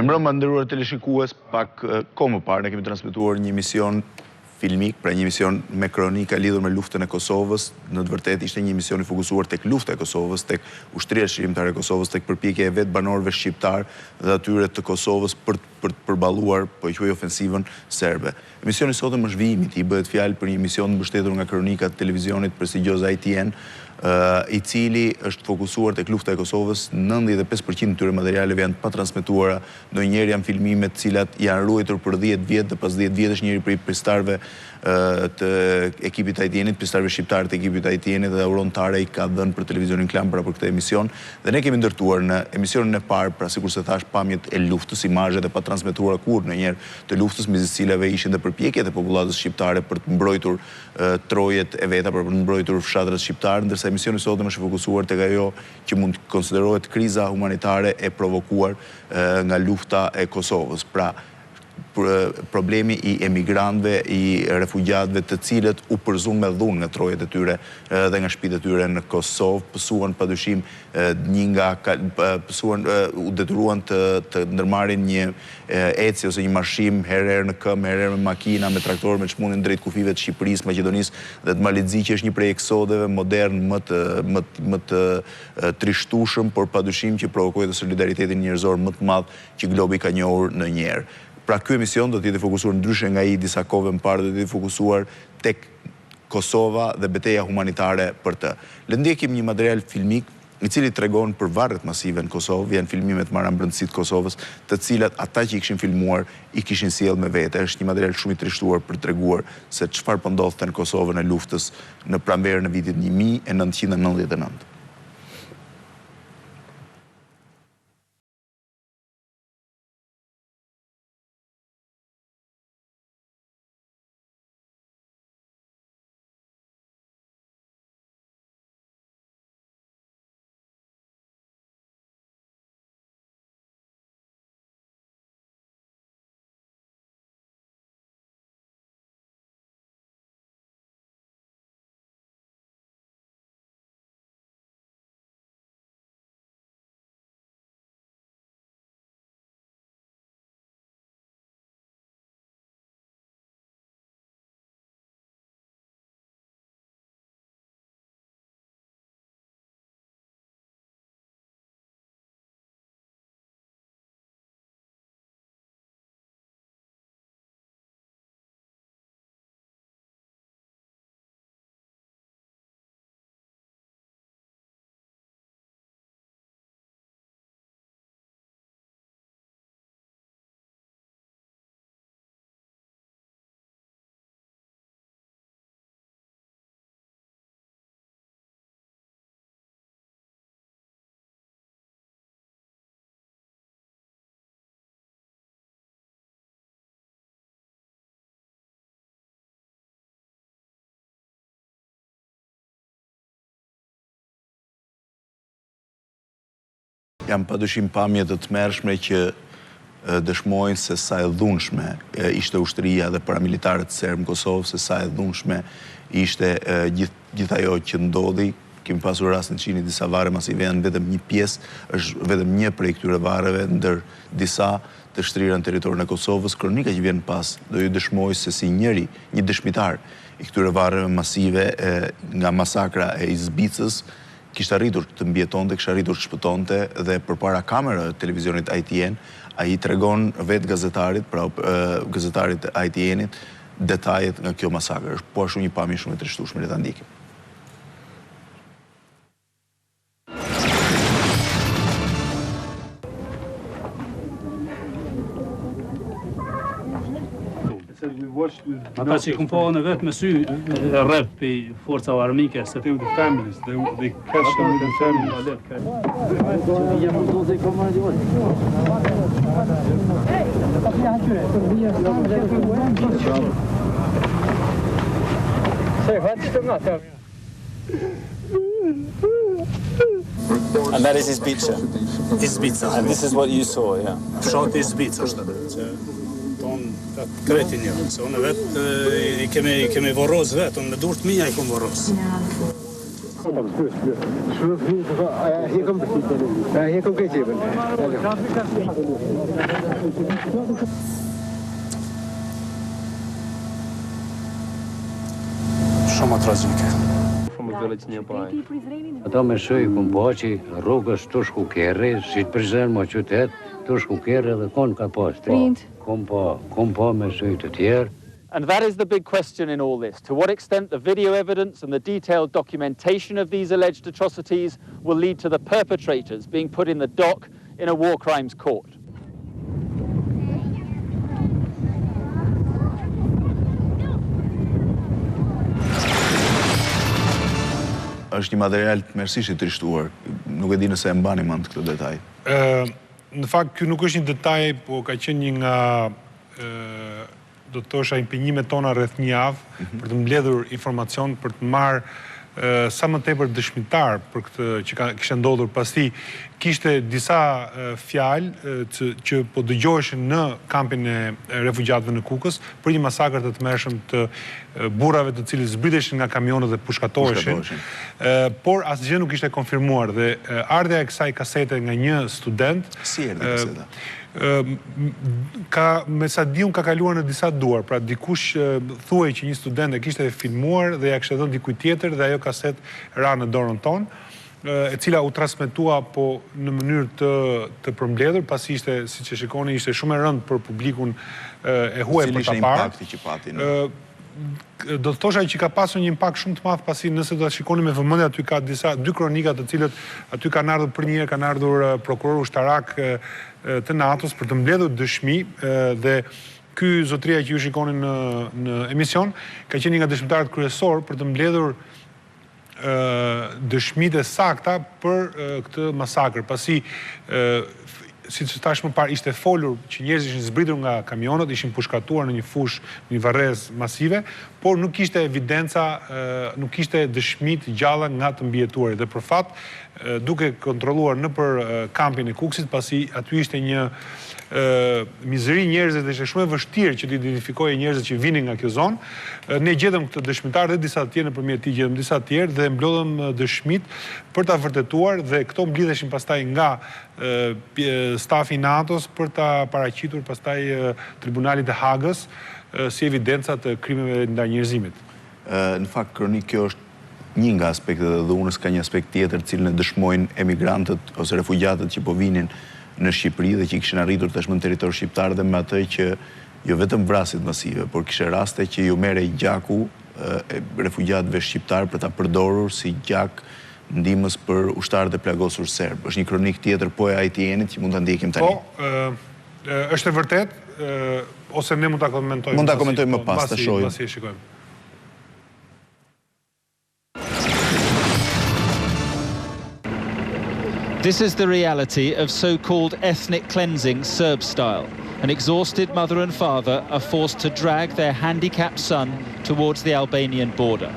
Mbrëmjen, nderuar teleshikues, pak kohë më parë ne kemi transmetuar një emision filmik, pra një emision me kronika lidhur me luftën e Kosovës. Në të vërtetë ishte një emision i fokusuar tek lufta e Kosovës, tek ushtria shqiptare e Kosovës, tek përpjekja e vetë banorëve shqiptar dhe atyre të Kosovës për të përballuar, po e quaj ofensivën serbe. Emisioni sotëm është vijimi i tij, bëhet fjalë për një emision mbështetur nga kronika të televizionit prestigjioz ITN, i cili është fokusuar tek lufta e Kosovës. 95% të tyre materialeve janë patransmetuara, ndonjëherë janë filmime të cilat janë ruajtur për 10 vjet dhe pas 10 vjetësh njëri prej pjesëtarëve të ekipit të ITN-it, pjesëtarëve shqiptar të ekipit të ITN-it dhe Auron Tare i ka dhënë për televizionin Klan për këtë emision. Dhe ne kemi ndërtuar në emisionin e parë, pra sikur se thash, pamjet e luftës, imazhet e patransmetuara kur ndonjëherë të luftës, midis të cilave ishin dhe përpjekjet e popullatës shqiptare për të mbrojtur trojet e veta, për të mbrojtur fshatrat shqiptar, ndërsa emisioni sotëm është fokusuar tek ajo që mund të konsiderohet kriza humanitare e provokuar nga lufta e Kosovës. Pra, problemi i emigrantëve, i refugjatëve, të cilët u përzun me dhunë nga trojet e tyre dhe nga shtëpitë e tyre në Kosovë, pësuan padyshim u detyruan të ndërmarrin një eci ose një marshim herë në këmbë, herë me makina, me traktor, me çmunin drejt kufive të Shqipërisë, Maqedonisë dhe të Malizit, që është një prej eksodeve modern më të trishtueshëm, por padyshim që provokoi edhe solidaritetin njerëzor më të madh që globi ka njohur ndonjëherë. Pra ky emision do të jetë fokusuar ndryshe nga i disa kohëve më parë, do të jetë fokusuar tek Kosova dhe betejë humanitare për të. Le ndjekim një material filmik i cili tregon për varret masive në Kosovë, janë filmime të marra brendësi të Kosovës, të cilat ata që i kishin filmuar i kishin sjellë me vete. Është një material shumë i trishtuar për treguar se çfarë po ndodhte në Kosovën e luftës në pranverën e vitit 1999. Jam padyshim pamje të tmerrshme që dëshmojnë se sa e dhunshme ishte ushtria dhe paramilitarët serbë në Kosovë, se sa e dhunshme ishte gjithë ajo që ndodhi. Kemi pasur rastin që disa varre masive janë vetëm një pjesë, është vetëm një prej këtyre varreve, ndër disa të shtrira në territorin e Kosovës. Kronika që vjen pas do ju dëshmoj se si një dëshmitar i këtyre varreve masive nga masakra e Izbicës kishte arritur të mbjetonte, kishte arritur të shpëtonte dhe përpara kamerave të televizionit ITN, ai tregon vetë gazetarit, pra gazetarit të ITN-it, detajet nga kjo masakër. Është po ashtu një pamje shumë e trishtueshme, le ta ndjekim. Ata që i kumë pohën e vetë me sy rrëp për forcave armike. Se with the families, they catch them with the families. And that is Izbica. Izbica. And this is what you saw, yeah. Fshati Izbica është atë. Kretin jo, se unë vetë i kemi vorros vetë, unë me durët mija i kom vorros. Shumë tragjike. Ata me shëj këm poqi, rrugës të shkukerri, si të prizren më qytet, të shkukerri dhe konë ka pas. Kom po me shëj të tjerë. And that is the big question in all this. To what extent the video evidence and the detailed documentation of these alleged atrocities will lead to the perpetrators being put in the dock in a war crimes court. Është një material tmerrsisht i trishtuar. Nuk e di nëse e mbani mend këtë detaj. Në fakt, ky nuk është një detaj, po ka qenë një nga do të thosha impenjimet tona rreth një javë për të mbledhur informacion, për të marrë sa më tepër dëshmitar për këtë që kishte ndodhur. Pasi kishte disa fjalë që po dëgjoheshin në kampin e refugjatëve në Kukës për një masakër të tmerrshëm të burrave të cilët zbriteshin nga kamionët dhe pushkatoheshin. Por asgjë nuk ishte konfirmuar dhe ardha e kësaj kasete nga një student. Si erdhi kaseta? Me sa di unë ka kaluar në disa duar, pra dikush thuaj që një student e kishte filmuar dhe ja kishte dhënë dikujt tjetër dhe ajo kaset ra në dorën tonë, e cila u transmetua po në mënyrë të përmbledhur, pasi ishte, siç e shikoni, ishte shumë e rëndë për publikun e huaj për ta parë. Do të thosha që ka pasur një impakt shumë të madh, pasi nëse do ta shikoni me vëmendje, aty ka dy kronika të cilët aty kanë ardhur për një herë, kanë ardhur prokurori ushtarak të NATO-s për të mbledhur dëshmi dhe ky zotëria që ju shikoni në emision ka qenë një nga dëshmitarët kryesor për të mbledhur dëshmitë e sakta për këtë masakër, pasi siç thash më parë, ishte folur që njerëzit ishin zbritur nga kamionët, ishin pushkatuar në një fushë, në një varrezë masive, por nuk kishte evidenca, nuk kishte dëshmi të gjalla nga të mbijetuarit. Dhe për fat, duke kontrolluar nëpër kampin e Kukësit, pasi aty ishte një mizëri njerëzit dhe ishte shumë e vështirë që të identifikoje njerëzit që vinin nga kjo zonë, ne gjetëm këtë dëshmitar dhe disa të tjerë, nëpërmjet tij gjetëm disa të tjerë dhe mblodhëm dëshmit për ta vërtetuar dhe këto mblidheshin pastaj nga stafi i NATO-s për ta paraqitur pastaj tribunalit të Hagës si evidenca të krimeve ndaj njerëzimit. Në fakt, kronik, kjo është një nga aspektet dhe dhunës, ka një aspekt tjetër cilën e dëshmojnë emigrantët ose refugjatët që po vinin në Shqipëri dhe që kishin arritur tashmë në territor shqiptar, dhe me atë që jo vetëm vrasit masive, por kishe raste që ju merrej gjaku e refugjatëve shqiptar për ta përdorur si gjak ndihmës për ushtarët e plagosur serb. Është një kronik tjetër po e ITN-it që mund ta ndjekim tani. Po, është e vërtet, ose ne mund ta komentojmë. Mund ta komentojmë më pas, ta shohim. Pasi e shikojmë. This is the reality of so-called ethnic cleansing Serb style. An exhausted mother and father are forced to drag their handicapped son towards the Albanian border.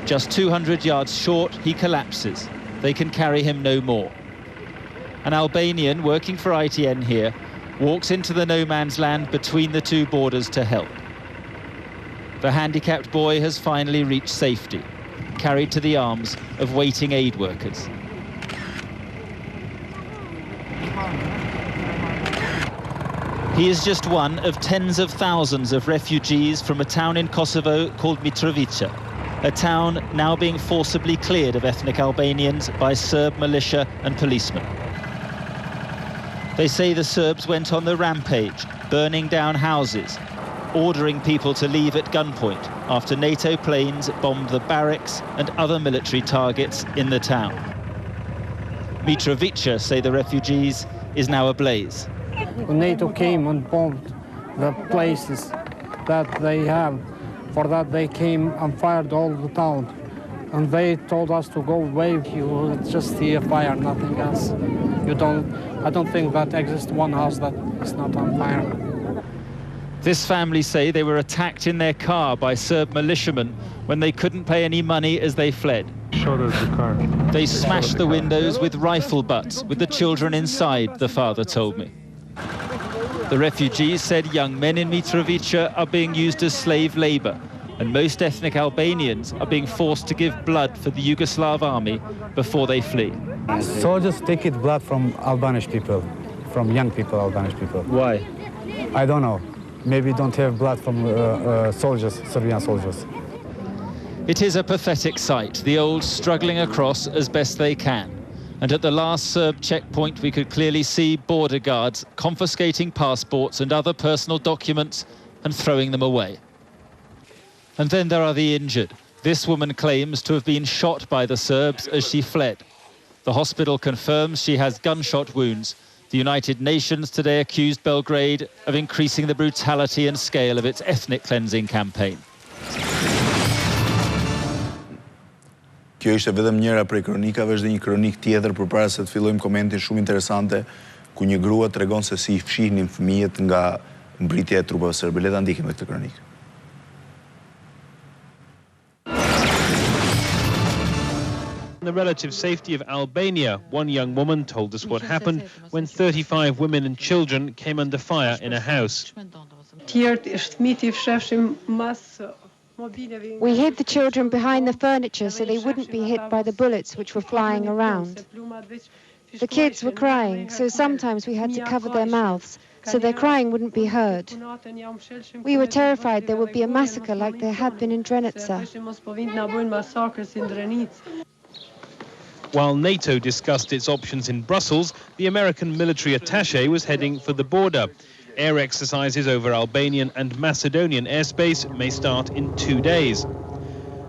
Just 200 yards short, he collapses. They can carry him no more. An Albanian working for ITN here walks into the no man's land between the two borders to help. The handicapped boy has finally reached safety, carried to the arms of waiting aid workers. He is just one of tens of thousands of refugees from a town in Kosovo called Mitrovica, a town now being forcibly cleared of ethnic Albanians by Serb militia and policemen. They say the Serbs went on the rampage, burning down houses, ordering people to leave at gunpoint after NATO planes bombed the barracks and other military targets in the town. Mitrovica, say the refugees, is now ablaze. When NATO came and bombed the places that they have, for that they came and fired all the town. And they told us to go away. You will just see a fire, nothing else. I don't think that exists one house that is not on fire. This family say they were attacked in their car by Serb militiamen when they couldn't pay any money as they fled. Shot at the car. They smashed the windows with rifle butts, with the children inside, the father told me. The refugees said young men in Mitrovica are being used as slave labor, and most ethnic Albanians are being forced to give blood for the Yugoslav army before they flee. Soldiers take it blood from Albanian people, from young people, Albanian people. Why? I don't know. Maybe don't have blood from soldiers, Serbian soldiers. It is a pathetic sight, the old struggling across as best they can. And at the last Serb checkpoint, we could clearly see border guards confiscating passports and other personal documents and throwing them away. And then there are the injured. This woman claims to have been shot by the Serbs as she fled. The hospital confirms she has gunshot wounds. The United Nations today accused Belgrade of increasing the brutality and scale of its ethnic cleansing campaign. Kjo ishte vetëm njëra prej kronikave, është dhe një kronik tjetër përpara se të fillojmë komentin shumë interesante ku një grua tregon se si i fshihnin fëmijët nga mbritja e trupave serbe. Le ta ndiqim me këtë kronik. The relative safety of Albania, one young woman told us what happened when 35 women and children came under fire in a house. We hid the children behind the furniture so they wouldn't be hit by the bullets which were flying around. The kids were crying, so sometimes we had to cover their mouths so their crying wouldn't be heard. We were terrified there would be a massacre like there had been in Drenica. While NATO discussed its options in Brussels, the American military attaché was heading for the border. Air exercises over Albanian and Macedonian airspace may start in 2 days.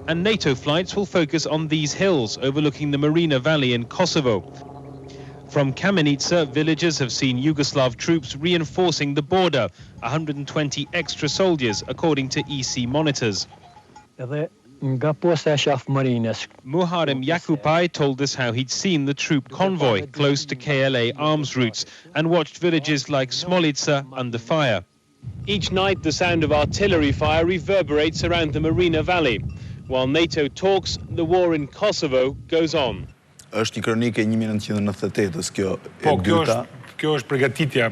And NATO flights will focus on these hills overlooking the Marina Valley in Kosovo. From Kamenica, villagers have seen Yugoslav troops reinforcing the border, 120 extra soldiers, according to EC monitors. Muharrem Yakupai told us how he'd seen the troop convoy close to KLA arms routes and watched villages like Smolica under fire. Each night the sound of artillery fire reverberates around the Marina Valley. While NATO talks, the war in Kosovo goes on. Është një kronikë e 1998-s kjo e dyta. Kjo është përgatitja,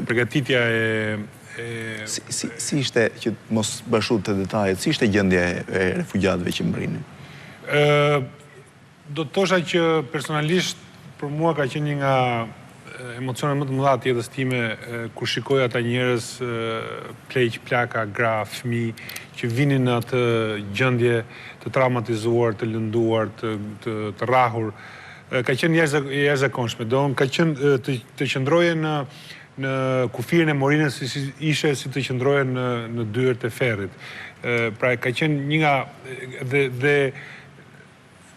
përgatitja e Si ishte, që mos bashu të detajet, si ishte gjendja e refugjatëve që mbrinin? Do të thosha që personalisht për mua ka qenë një nga emocionet më të mëdha të jetës time kur shikoj ata njerëz pleq, plaka, gra, fëmijë që vinin në atë gjendje të traumatizuar, të lënduar, të rrahur. Ka qenë jashtëzakonshme. Ka qenë të qëndroje në kufirin e morinës ishe si të qëndroje në dyert e ferrit. Pra ka qenë një nga dhe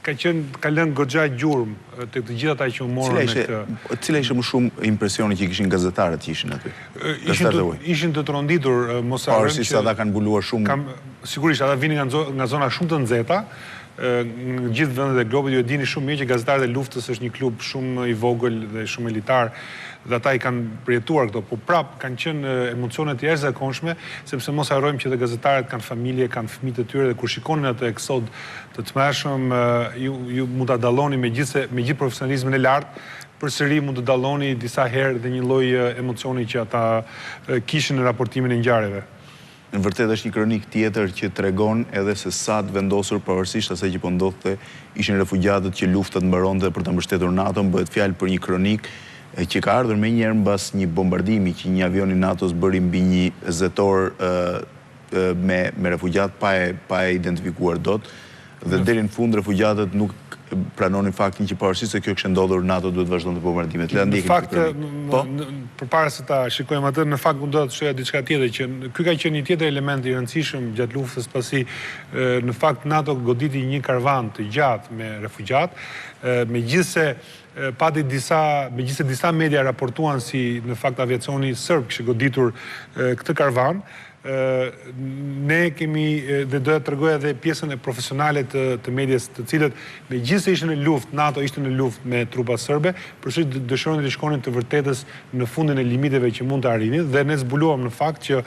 ka lënë goxha gjurmë të të gjithë ata që u morën me këtë. Cila ishte më shumë impresioni që kishin gazetarët që ishin aty? Ishin të tronditur, mos harrojmë që ata kanë mbuluar shumë. Sigurisht, ata vinin nga zona shumë të nxehta. Në gjithë vendet e globit ju e dini shumë mirë që Gazetarët e Luftës është një klub shumë i vogël dhe shumë elitar dhe ata i kanë përjetuar këto, po prap kanë qenë emocione të jashtëzakonshme, sepse mos harrojmë që dhe gazetarët kanë familje, kanë fëmijë të tyre dhe kur shikonin atë eksod të tmerrshëm, ju mund ta dalloni me gjithë profesionalizmin e lartë, përsëri mund të dalloni disa herë dhe një lloj emocioni që ata kishin në raportimin e ngjarjeve. Në vërtet është një kronik tjetër që tregon edhe se sa të vendosur pavarësisht asaj që po ndodhte ishin refugjatët që lufta të mbaronte për ta mbështetur NATO-n. Bëhet fjalë për një kronik që ka ardhur më njëherë mbas një bombardimi që një avion i NATO-s bëri mbi një zetor me refugjat pa e identifikuar dot dhe deri në fund refugjatët nuk pranonin faktin që pavarësisht se kjo kishte ndodhur, NATO duhet vazhdonte bombardimet. Në fakt, përpara se ta shikojmë atë, në fakt do të shoja diçka tjetër që ky ka qenë një tjetër element i rëndësishëm gjatë luftës, pasi në fakt NATO goditi një karvan të gjatë me refugjat, megjithse disa media raportuan si në fakt aviacioni serb kishte goditur këtë karvan. Ne kemi, dhe do të tregoj edhe pjesën e profesionale të medias të cilët megjithëse ishin në luftë, NATO ishte në luftë me trupa serbe, përsëri dëshironin të shkonin të vërtetës në fundin e limiteve që mund të arrinin dhe ne zbuluam në fakt që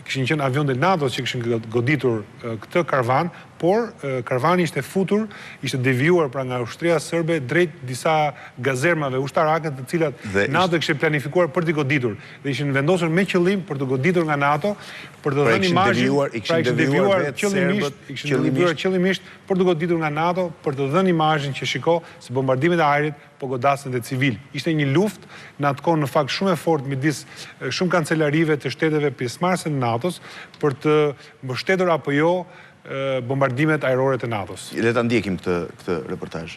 kishin qenë avionët e NATO-s që kishin goditur këtë karvan, por karvani ishte futur, ishte devijuar pra nga ushtria sërbe drejt disa gazermave ushtarake të cilat NATO kishte planifikuar për t'i goditur. Dhe ishin vendosur me qëllim për të goditur nga NATO, për të dhënë imazhin, pra ishin devijuar qëllimisht për të goditur nga NATO, për të dhënë imazhin që shiko se bombardimet e ajrit po godasin dhe civil. Ishte një luftë në atë kohë në fakt shumë e fortë midis shumë kancelarive të shteteve pjesëmarrëse të NATO-s për të mbështetur apo jo bombardimet ajrore të NATO-s. Le ta ndjekim këtë reportazh.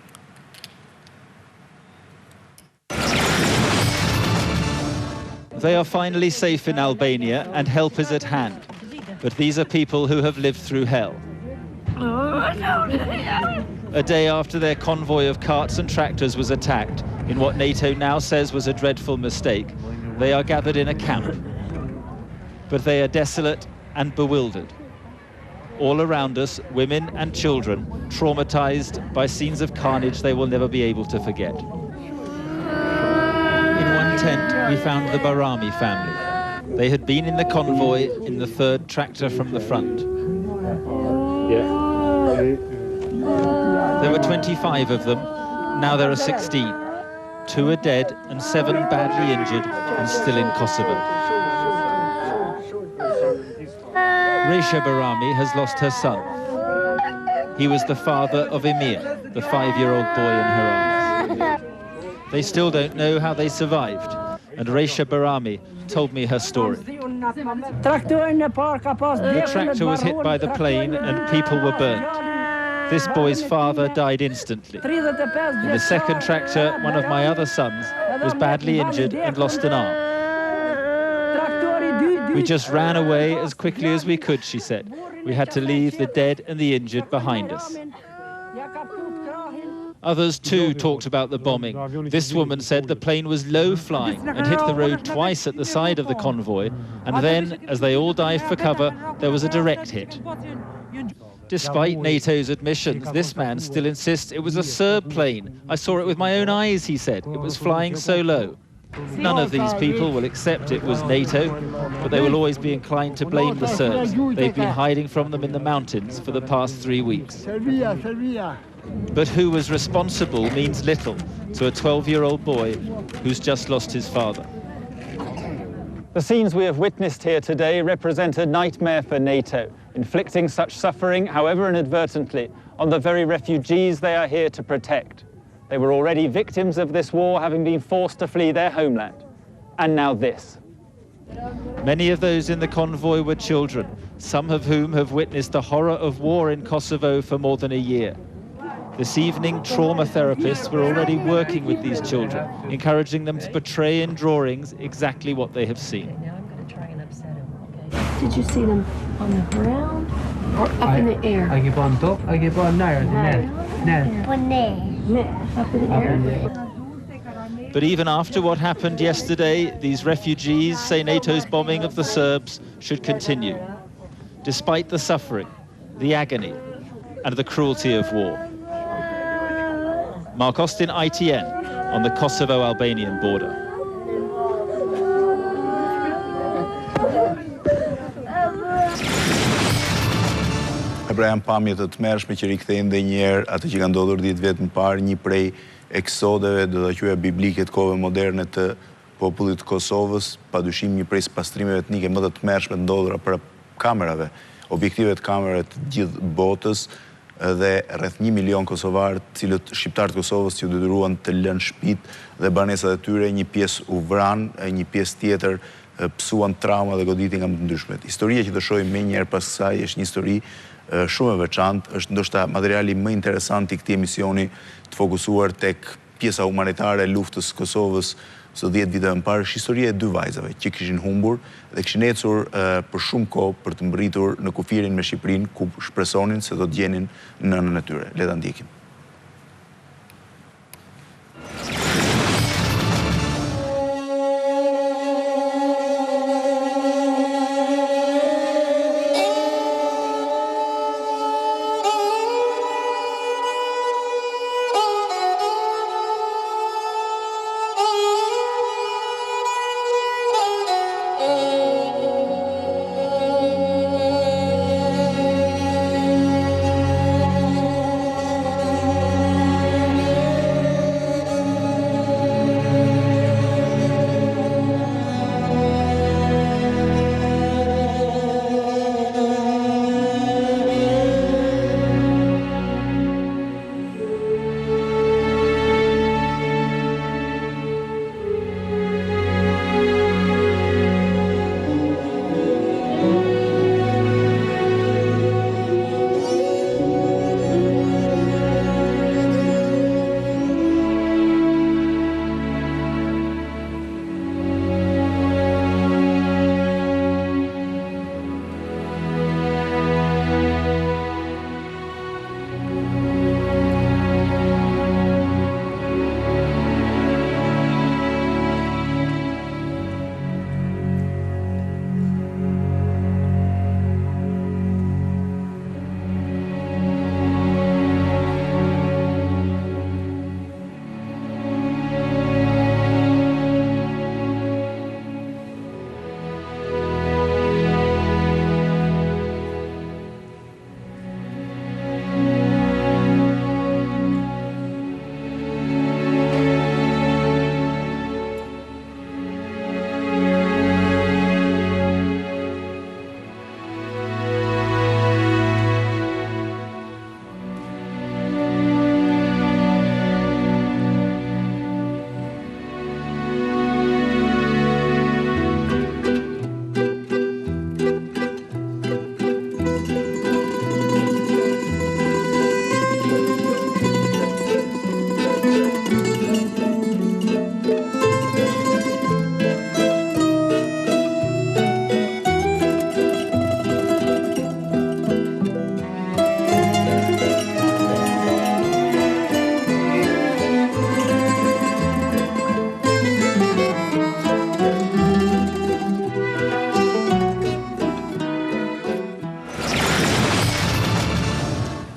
They are finally safe in Albania and help is at hand. But these are people who have lived through hell. A day after their convoy of carts and tractors was attacked, in what NATO now says was a dreadful mistake, they are gathered in a camp. But they are desolate and bewildered. All around us, women and children, traumatized by scenes of carnage they will never be able to forget. In one tent, we found the Barami family. They had been in the convoy in the third tractor from the front. There were 25 of them, now there are 16. 2 are dead and 7 badly injured and still in Kosovo. Reisha Barami has lost her son. He was the father of Emir, the 5-year-old boy in her arms. They still don't know how they survived, and Reisha Barami told me her story. The tractor was hit by the plane and people were burnt. This boy's father died instantly. In the second tractor, one of my other sons was badly injured and lost an arm. We just ran away as quickly as we could, she said. We had to leave the dead and the injured behind us. Others too talked about the bombing. This woman said the plane was low flying and hit the road twice at the side of the convoy, and then, as they all dived for cover, there was a direct hit. Despite NATO's admissions, this man still insists it was a Serb plane. I saw it with my own eyes, he said. It was flying so low. None of these people will accept it was NATO, but they will always be inclined to blame the Serbs. They've been hiding from them in the mountains for the past 3 weeks. But who was responsible means little to a 12-year-old boy who's just lost his father. The scenes we have witnessed here today represent a nightmare for NATO, inflicting such suffering, however inadvertently, on the very refugees they are here to protect. They were already victims of this war, having been forced to flee their homeland. And now this. Many of those in the convoy were children, some of whom have witnessed the horror of war in Kosovo for more than a year. This evening, trauma therapists were already working with these children, encouraging them to portray in drawings exactly what they have seen. Now I'm going to try and upset him, okay? Did you see them on the ground or up in the air? I keep on top, I keep on there. Up in the air. But even after what happened yesterday, these refugees say NATO's bombing of the Serbs should continue, despite the suffering, the agony, and the cruelty of war. Mark Austin, ITN, on the Kosovo-Albanian border. Pra janë pamje të tmerrshme që rikthejnë edhe një herë atë që ka ndodhur 10 vjet më parë, një prej eksodeve, do ta quaja biblike të kohëve moderne të popullit të Kosovës, padyshim një prej pastrimeve etnike më të tmerrshme të ndodhura për kamerave, objektive të kamerave të gjithë botës, dhe rreth 1 milion kosovarë, cilët shqiptarët Kosovës që detyruan të lënë shtëpitë dhe banesat e tyre, një pjesë u vran, një pjesë tjetër psuan trauma dhe goditi nga më të ndryshmet. Historia që do shohim më një herë pas kësaj është një histori shumë e veçantë, është ndoshta materiali më interesant i këtij emisioni të fokusuar tek pjesa humanitare e luftës së Kosovës së 10 viteve më parë, është historia e 2 vajzave që kishin humbur dhe kishin ecur për shumë kohë për të mbërritur në kufirin me Shqipërinë, ku shpresonin se do të gjenin nënën e tyre. Le ta ndjekim.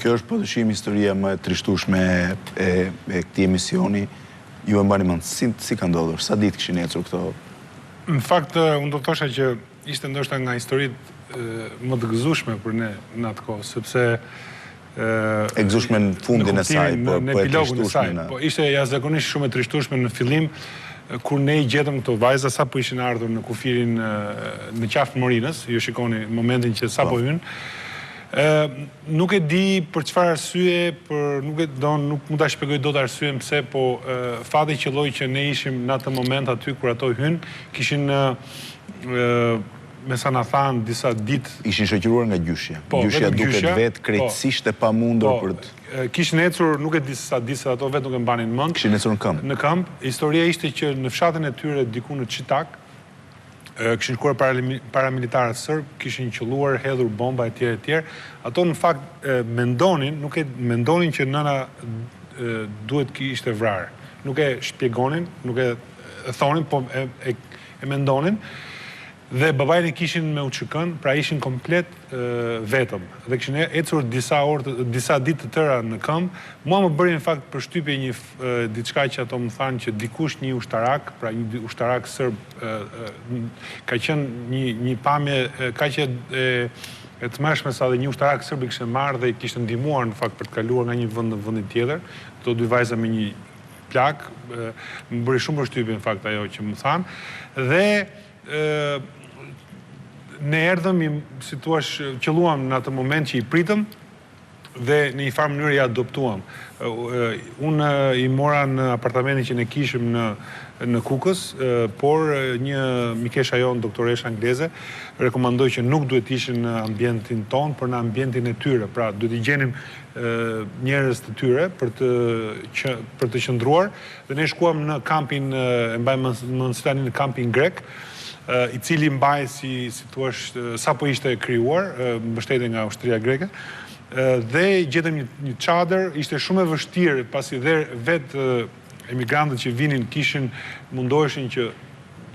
Kjo është padyshim historia më e trishtueshme e këtij emisioni. Ju e mbani mend si ka ndodhur? Sa ditë kishin ecur këto? Në fakt, unë do thosha që ishte ndoshta nga historitë më të gëzueshme për ne në atë kohë, sepse e gëzueshme në fundin e saj, po e trishtueshme. Po ishte jashtëzakonisht shumë e trishtueshme në fillim, kur ne i gjetëm këto vajza sa po ishin ardhur në kufirin në qafë Morinës, ju shikoni momentin që sa po hynë. Nuk e di për çfarë arsye, nuk mund ta shpjegoj dot arsyen pse, po fati qelloi që ne ishim në atë moment aty kur ato hynë, kishin me sa na thanë disa ditë ishin shoqëruar nga gjyshja. Gjyshja duket vetë krejtësisht e pamundur për të kishin ecur, nuk e di sa ditë se ato vetë nuk e mbanin mend. Kishin ecur në këmbë. Në këmbë. Historia ishte që në fshatin e tyre diku në Çitak, kishin shkuar paramilitarët serb, kishin qelluar, hedhur bomba etj. Ato në fakt mendonin që nëna duhet kishte vrarë. Nuk e shpjegonin, nuk e thonin, po e mendonin. Dhe babajnë kishin me UÇK-n, pra ishin komplet vetëm. Dhe kishin ecur disa ditë të tëra në këmbë. Mua më bëri në fakt përshtypje një diçka që ato më thanë që dikush një ushtarak, pra një ushtarak serb, ka qenë një pamje kaq e tmerrshme sa dhe një ushtarak serb i kishte marrë dhe i kishte ndihmuar në fakt për të kaluar nga një vend në vendin tjetër. Ato dy vajza me një plak, më bëri shumë përshtypje në fakt ajo që më thanë. Dhe ne erdhëm, si thua, qelluam në atë moment që i pritëm dhe në një farë mënyrë i adoptuam. Unë i mora në apartamentin që ne kishim në Kukës, por një mikesha jonë, doktoresh angleze, rekomandoi që nuk duhet ishin në ambientin ton, por në ambientin e tyre. Pra, duhet i gjenim njerëz të tyre për të qëndruar. Dhe ne shkuam në kampin, e mbaj mend tani në kampin grek, i cili mbaj si thua sa po ishte krijuar, mbështetje nga ushtria greke. Dhe gjetëm një çadër, ishte shumë e vështirë, pasi dhe vetë emigrantët që vinin kishin mundoheshin që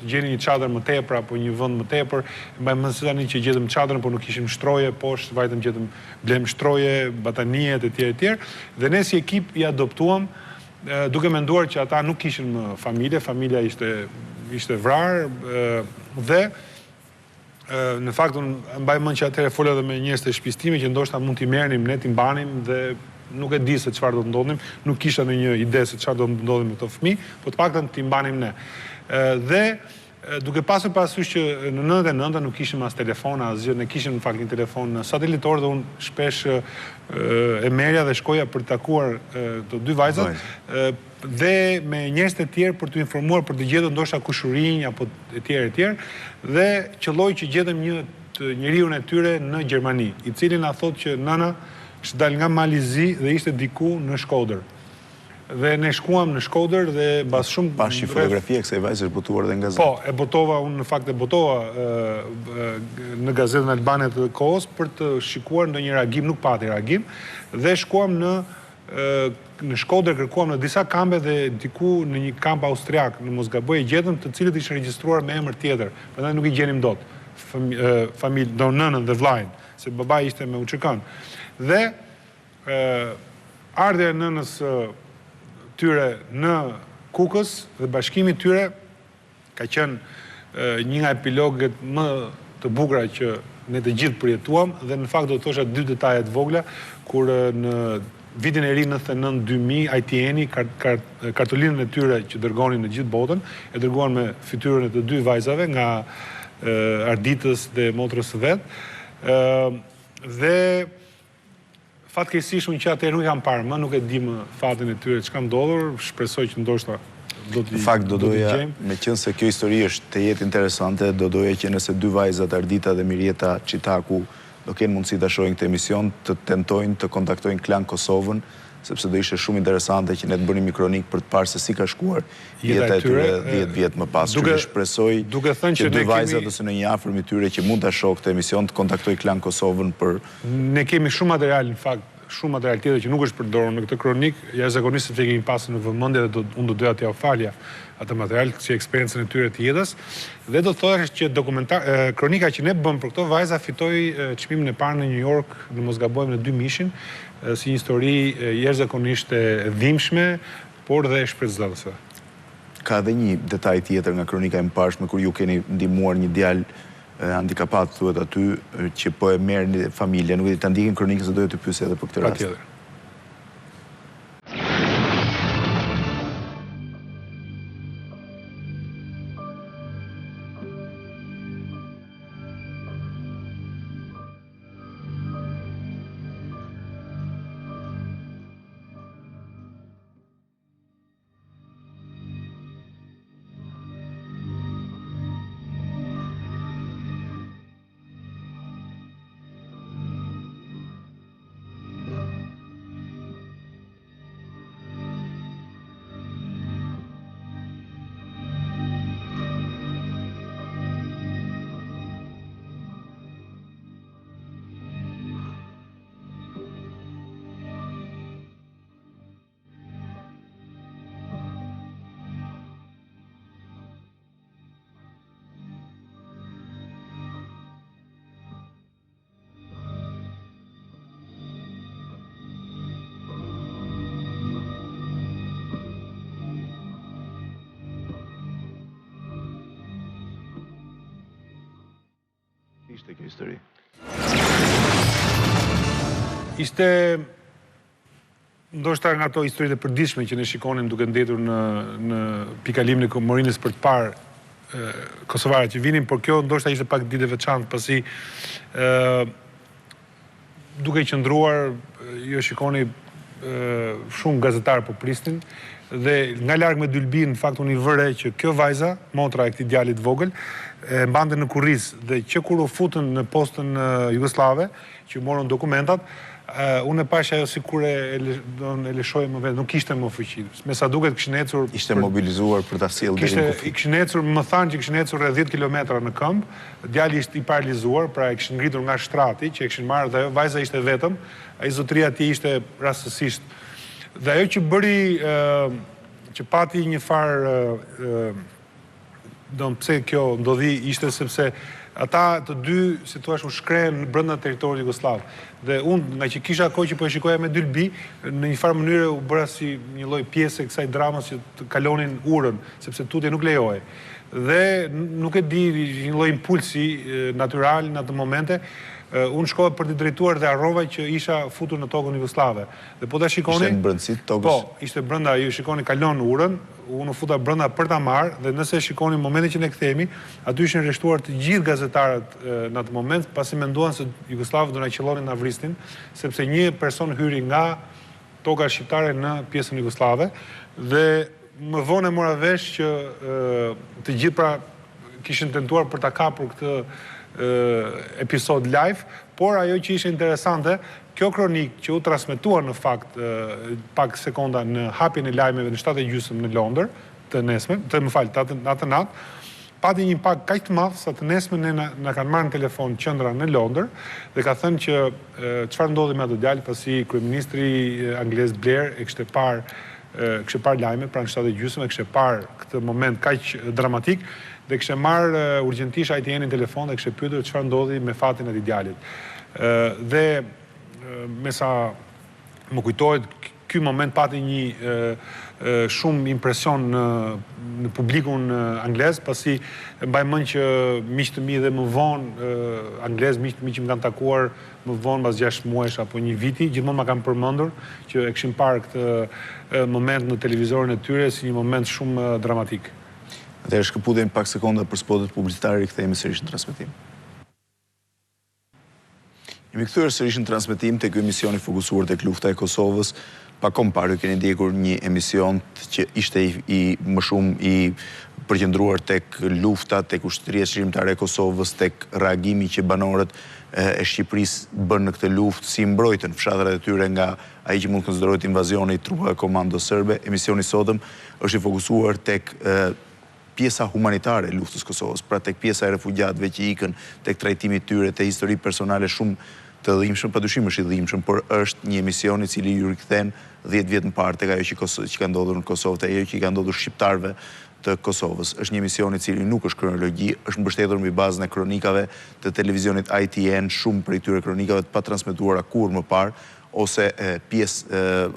të gjenin një çadër më tepër apo një vend më tepër. Mbaj mend se tani që gjetëm çadërën, por nuk kishim shtroje poshtë, vajtëm gjetëm blem shtroje, bataniet etj. Dhe ne si ekip i adoptuam, duke menduar që ata nuk kishin më familje, familja ishte vrarë dhe në fakt unë mbaj mend që atëherë fola edhe me njerëz të shtëpisë time që ndoshta mund t'i merrnim, ne t'i mbanim dhe nuk e di se çfarë do të ndodhnim, nuk kisha ndonjë ide se çfarë do të ndodhim me këto fëmijë, por të paktën t'i mbanim ne. Dhe duke pasur parasysh që në 99 nuk kishim as telefona, asgjë, ne kishim në fakt një telefon satelitor dhe unë shpesh e merja dhe shkoja për të takuar të dy vajzat dhe me njerëz të tjerë për të informuar, për të gjetur ndoshta kushërinj apo etj. Dhe qelloi që gjetëm një njeriu e tyre në Gjermani, i cili na thotë që nëna është dal nga Malizi dhe ishte diku në Shkodër. Dhe ne shkuam në Shkodër dhe mbas shumë pash një fotografi e kësaj vajze është botuar edhe në gazetë. Po, e botova, unë në fakt e botova në gazetën albane të kohës për të shikuar ndonjë reagim, nuk pati reagim, dhe shkuam në Shkodër, kërkuam në disa kampe dhe diku në një kamp austriak në Mosgaboj gjetëm të cilët ishin regjistruar me emër tjetër, prandaj nuk i gjenim dot. Familë, do nënën dhe vllajën, se babai ishte me UÇK-n. Dhe ardhja e nënës tyre në Kukës dhe bashkimi tyre ka qenë një nga epilogët më të bukura që ne të gjithë përjetuam dhe në fakt do të thosha dy detaje të vogla kur në vitin e ri 99-2000 ITN-i kartolinën e tyre që dërgonin në gjithë botën e dërguan me fytyrën e të dy vajzave nga arditës dhe motrës së vet. Dhe fatkeqësisht unë që atëherë nuk kam parë më, nuk e di më fatin e tyre çka ndodhur, shpresoj që ndoshta do t'i. Në fakt do doja, meqense kjo histori është të jetë interesante, do doja që nëse dy vajzat Ardita dhe Mirjeta Çitaku do kenë mundësi ta shohin këtë emision, të tentojnë të kontaktojnë Klan Kosovën, sepse do ishte shumë interesante që ne të bënim një kronik për të parë se si ka shkuar jeta e tyre 10 vjet më pas. Duke shpresoj që dy vajzat ose në një afërm i tyre që mund ta shohë këtë emision të kontaktojë Klan Kosovën për. Ne kemi shumë material në fakt, shumë material tjetër që nuk është përdorur në këtë kronik, jashtëzakonisht sepse kemi pasur në vëmendje dhe unë do doja t'ia falja atë material si eksperiencën e tyre të jetës. Dhe do të thosh që kronika që ne bëm për këto vajza fitoi çmimin e parë në New York, në mos gabojmë, në 2000-shin, si një histori jashtëzakonisht e dhimbshme, por dhe shpërtëzuese. Ka edhe një detaj tjetër nga kronika e mparshme kur ju keni ndihmuar një djalë handikapat, thuhet aty, që po e merr një familje, nuk e di ta ndiqin kronikën se doja të pyesja edhe për këtë rast. Patjetër. Ishte kjo histori? Ishte ndoshta nga ato historitë e përditshme që ne shikonim duke ndetur në pikalimin e Komorinës për të parë kosovarët që vinin, por kjo ndoshta ishte pak ditë e veçantë, pasi duke qëndruar, jo shikoni shumë gazetarë po prisnin, dhe nga larg me dylbi, në fakt unë i vëre që kjo vajza, motra e këtij djalit vogël, e mbante në kurriz, dhe që kur u futën në postën jugoslave, që morën dokumentat, unë e pash ajo sikur e lëshoj më vetë, nuk kishte më fuqi. Me sa duket kishin ecur... Ishte mobilizuar për ta sjellë deri në kufit. Kishin ecur, më thanë që kishin ecur rreth 10 kilometra në këmbë, djali ishte i paralizuar, pra e kishin ngritur nga shtrati, që e kishin marrë, dhe vajza ishte vetëm, ai zotëria e tij ishte rastësisht. Dhe ajo që bëri, që pati një farë, pse kjo ndodhi, ishte sepse ata të dy, si thua, u shkrehen brenda territorit jugosllav. Dhe unë, nga që kisha kohë që po e shikoja me dylbi, në një farë mënyrë u bëra si një lloj pjesë e kësaj dramës që të kalonin urën, sepse tutje nuk lejohej. Dhe nuk e di, një lloj impulsi natyral në atë momente, unë shkova për të drejtuar dhe harrova që isha futur në tokën jugoslave. Dhe po ta shikoni... Ishte në brendësi të tokës? Po, ishte brenda, ju shikoni kalon urën, unë u futa brenda për ta marrë, dhe nëse shikoni momentin që ne kthehemi, aty ishin rreshtuar të gjithë gazetarët në atë moment, pasi menduan se jugoslavët do na qellonin, na vrisnin, sepse një person hyri nga toka shqiptare në pjesën jugoslave, dhe më vonë e mora vesh që të gjithë pra kishin tentuar për ta kapur këtë episod live, por ajo që ishte interesante, kjo kronik që u transmetua në fakt pak sekonda në hapjen e lajmeve në 7:30 në Londër, të atë natë, pati një impakt kaq të madh sa të nesme na kanë marrë në telefon qendra në Londër dhe ka thënë që çfarë ndodhi me atë djalë, pasi kryeministri anglez Blair e kishte parë lajme pranë 7:30, e kishte parë këtë moment kaq dramatik, dhe kishte marrë urgjentisht AITN-in telefon dhe kishte pyetur çfarë ndodhi me fatin e atij djalit. Dhe me sa më kujtohet, ky moment pati një shumë impresion në publikun anglez, pasi mbaj mend që miq të mi dhe më vonë anglez, miq të mi që më kanë takuar më vonë pas 6 muajsh apo një viti, gjithmonë ma kanë përmendur që e kishin parë këtë moment në televizorin e tyre si një moment shumë dramatik. Atëherë shkëputemi pak sekonda për spotet publicitare, rikthehemi sërish në transmetim. Jemi kthyer sërish në transmetim tek emisioni fokusuar tek lufta e Kosovës. Pak kohë parë keni ndjekur një emision që ishte më shumë i përqendruar tek lufta, tek ushtria shqiptare e Kosovës, tek reagimi që banorët e Shqipërisë bën në këtë luftë, si mbrojtën fshatrat e tyre nga ai që mund të konsiderohet invazioni i trupave komando serbe. Emisioni sotëm është i fokusuar tek pjesa humanitare e luftës Kosovës, pra tek pjesa e refugjatëve që ikën, tek trajtimi i tyre, te histori personale shumë të dhimbshëm, padyshim është i dhimbshëm, por është një emision i cili ju rikthen 10 vjet më parë tek ajo që ka ndodhur në Kosovë, tek ajo që ka ndodhur shqiptarëve të Kosovës. Është një emision i cili nuk është kronologji, është mbështetur mbi bazën e kronikave të televizionit ITN, shumë prej këtyre kronikave të patransmetuara kurrë më parë, ose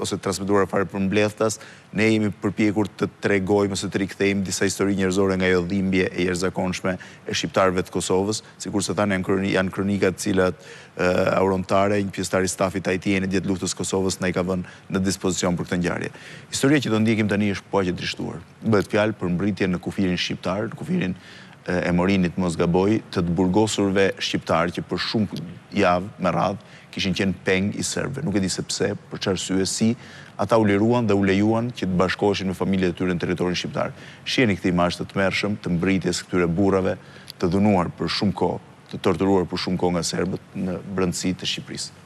ose transmetuara fare për mbledhtas. Ne jemi përpjekur të tregojmë ose të rikthejmë disa histori njerëzore nga ajo dhimbje e jashtëzakonshme e shqiptarëve të Kosovës, sikurse thanë janë kronika të cilat Auron Tare, një pjesëtar i stafit ITN-it gjatë luftës Kosovës, na i ka vënë në dispozicion për këtë ngjarje. Historia që do ndjekim tani është po aq e trishtuar. Bëhet fjalë për mbritjen në kufirin shqiptar, në kufirin e Morinit mos gaboj, të burgosurve shqiptar që për shumë javë me radhë kishin qenë peng i serbëve. Nuk e di se pse, për çfarë arsye, si ata u liruan dhe u lejuan që të bashkoheshin me familjet e tyre në territorin shqiptar. Shiheni këtë imazh të tmerrshëm të mbritjes këtyre burrave të dhunuar për shumë kohë, të torturuar për shumë kohë nga serbët në brendësi të Shqipërisë.